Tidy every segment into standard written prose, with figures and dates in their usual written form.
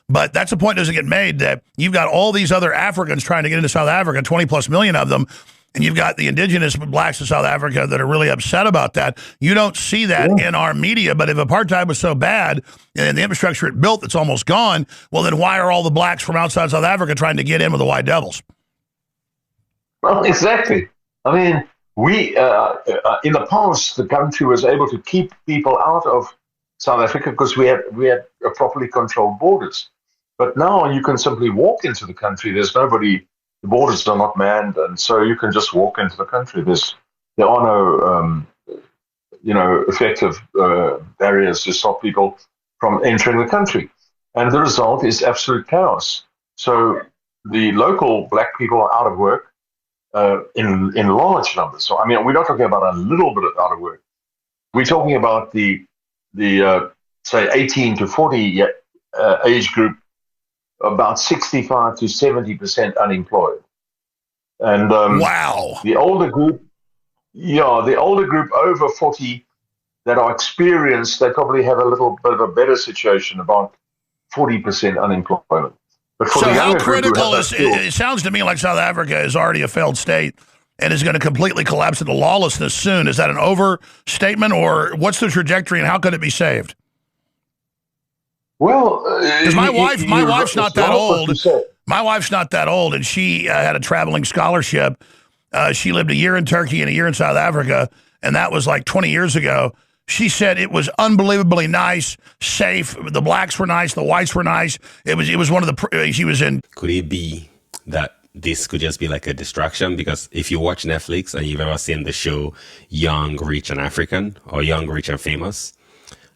But that's a point that doesn't get made, that you've got all these other Africans trying to get into South Africa, 20 plus million of them, and you've got the indigenous blacks of South Africa that are really upset about that. You don't see that in our media, but if apartheid was so bad and the infrastructure it built that's almost gone, well, then why are all the blacks from outside South Africa trying to get in with the white devils? Well, exactly. I mean, we in the past, the country was able to keep people out of South Africa because we had properly controlled borders. But now you can simply walk into the country. There's nobody. The borders are not manned, and so you can just walk into the country. There are no effective barriers to stop people from entering the country, and the result is absolute chaos. So the local black people are out of work in large numbers. So I mean, we're not talking about a little bit out of work. We're talking about the say 18 to 40 age group, about 65 to 70% unemployed. And wow, the older group over 40 that are experienced, they probably have a little bit of a better situation, about 40% unemployment. But for so the how younger critical group, is it? Sounds to me like South Africa is already a failed state and is going to completely collapse into lawlessness soon. Is that an overstatement, or what's the trajectory, and how could it be saved? Well, because my wife's not that old. My wife's not that old, and she had a traveling scholarship. She lived a year in Turkey and a year in South Africa, and that was like 20 years ago. She said it was unbelievably nice, safe. The blacks were nice, the whites were nice. It was one of the. She was in. Could it be that this could just be like a distraction? Because if you watch Netflix and you've ever seen the show Young, Rich and African, or Young, Rich and Famous.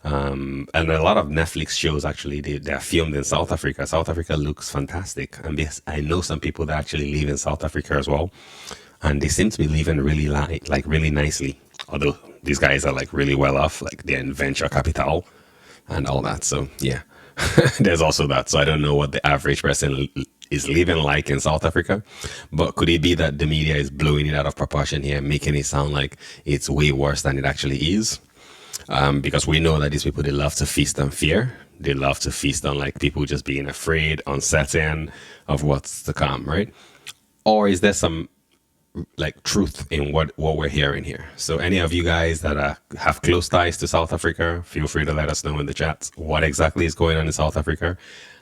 And a lot of Netflix shows actually they're filmed in South Africa. South Africa looks fantastic, and I know some people that actually live in South Africa as well, and they seem to be living really really nicely. Although these guys are like really well off, like they're in venture capital and all that. So yeah, there's also that. So I don't know what the average person is living like in South Africa, but could it be that the media is blowing it out of proportion here, making it sound like it's way worse than it actually is? Because we know that these people, they love to feast on fear. They love to feast on like people just being afraid, uncertain of what's to come, right? Or is there some like truth in what we're hearing here? So any of you guys that have close ties to South Africa, feel free to let us know in the chats what exactly is going on in South Africa.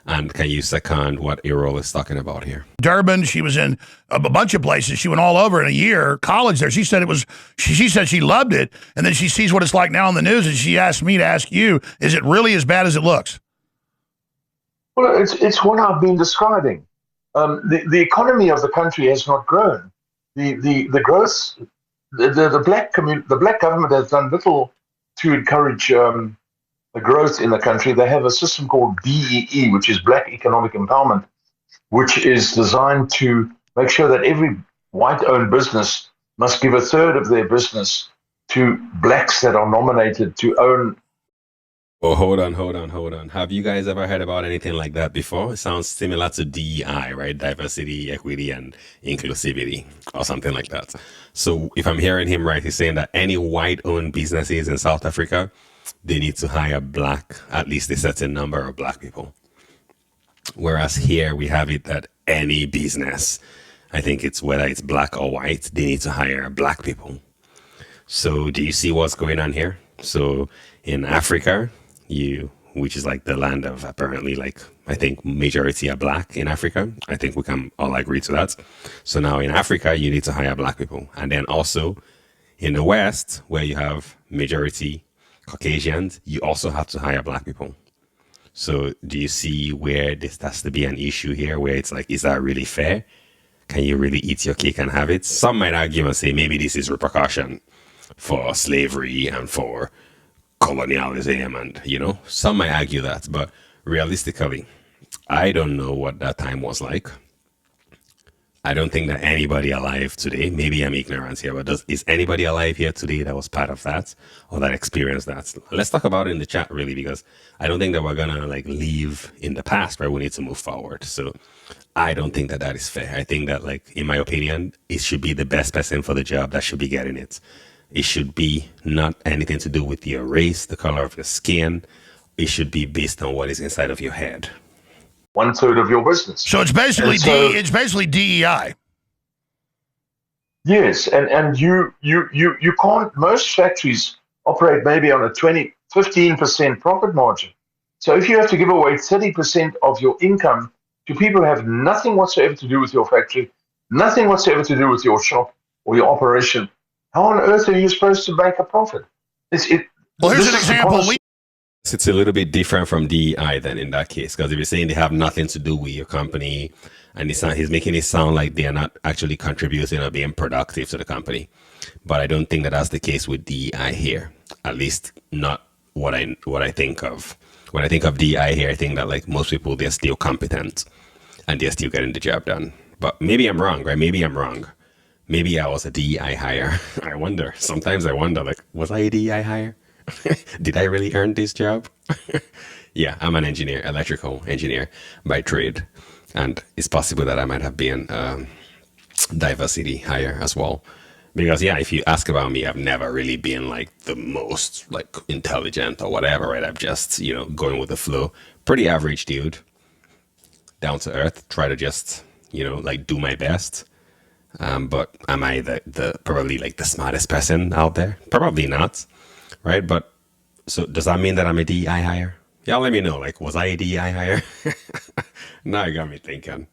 And can you second what Errol is talking about here? Durban, she was in a bunch of places. She went all over in a year, college there. She said it was, she said she loved it. And then she sees what it's like now on the news, and she asked me to ask you, is it really as bad as it looks? Well, it's what I've been describing. The economy of the country has not grown. The growth, the black government has done little to encourage the growth in the country. They have a system called DEI, which is Black Economic Empowerment, which is designed to make sure that every white-owned business must give a third of their business to blacks that are nominated to own. Oh, hold on. Have you guys ever heard about anything like that before? It sounds similar to DEI, right? Diversity, equity, and inclusivity, or something like that. So if I'm hearing him right, he's saying that any white-owned businesses in South Africa, they need to hire at least a certain number of black people. Whereas here we have it that any business, I think it's whether it's black or white, they need to hire black people. So do you see what's going on here? So in Africa, which is like the land of apparently like, I think majority are black in Africa. I think we can all agree to that. So now in Africa, you need to hire black people. And then also in the West, where you have majority Caucasians, you also have to hire black people. So do you see where this has to be an issue here, where it's like, is that really fair? Can you really eat your cake and have it? Some might argue and say maybe this is repercussion for slavery and for colonialism, and some might argue that, but realistically, I don't know what that time was like. I don't think that anybody alive today, maybe I'm ignorant here, but is anybody alive here today that was part of that or that experienced that? Let's talk about it in the chat, really, because I don't think that we're gonna like live in the past, right? We need to move forward. So I don't think that is fair. I think that, like, in my opinion, it should be the best person for the job that should be getting it. It should be not anything to do with your race, the color of your skin. It should be based on what is inside of your head. 1/3 of your business. So it's basically And so- it's basically DEI. Yes, and you can't. Most factories operate maybe on a 15% profit margin. So if you have to give away 30% of your income to people who have nothing whatsoever to do with your factory, nothing whatsoever to do with your shop or your operation, how on earth are you supposed to make a profit? Well, here's an example. It's a little bit different from DEI then in that case, because if you're saying they have nothing to do with your company, and he's making it sound like they are not actually contributing or being productive to the company. But I don't think that that's the case with DEI here. At least not what I think of. When I think of DEI here, I think that like most people, they're still competent and they're still getting the job done. But maybe I'm wrong, right? Maybe I'm wrong. Maybe I was a DEI hire. I wonder. Sometimes I wonder, like, was I a DEI hire? Did I really earn this job? Yeah, I'm an engineer, electrical engineer by trade. And it's possible that I might have been diversity hire as well. Because, yeah, if you ask about me, I've never really been like the most like intelligent or whatever, right? I'm just, going with the flow. Pretty average dude. Down to earth. Try to just, like do my best. But am I the probably like the smartest person out there? Probably not. Right? But so does that mean that I'm a DEI hire? Yeah, let me know. Like, was I a DEI hire? Now you got me thinking.